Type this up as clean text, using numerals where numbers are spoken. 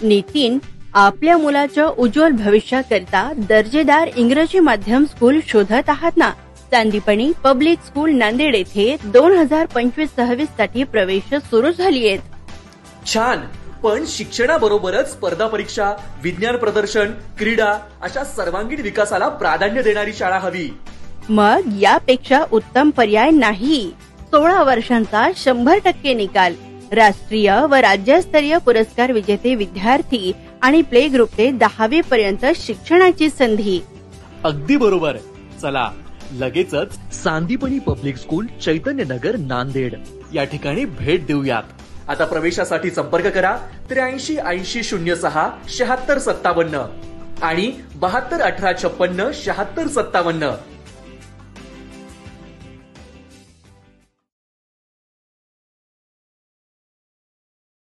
नितीन आपल्या मुलाच्या उज्ज्वल भविष्याकरिता दर्जेदार इंग्रजी माध्यम स्कूल शोधत आहात ना? सांदीपणी पब्लिक स्कूल नांदेड येथे 2025-26 साठी प्रवेश सुरू झाली आहेत. छान. पण शिक्षणाबरोबरच स्पर्धा परीक्षा, विज्ञान प्रदर्शन, क्रीडा अशा सर्वांगीण विकासाला प्राधान्य देणारी शाळा हवी. मग यापेक्षा उत्तम पर्याय नाही. 16 वर्षांचा 100% निकाल, राष्ट्रीय व राज्यस्तरीय पुरस्कार विजेते विद्यार्थी आणि प्ले ग्रुप ते 10वी पर्यंत शिक्षणाची संधी. अगदी बरोबर. चला लगेचच सांदीपणी पब्लिक स्कूल चैतन्यनगर नांदेड या ठिकाणी भेट देऊयात. आता प्रवेशासाठी संपर्क करा 83 80 06 76 57 आणि 72 18 56 76 57.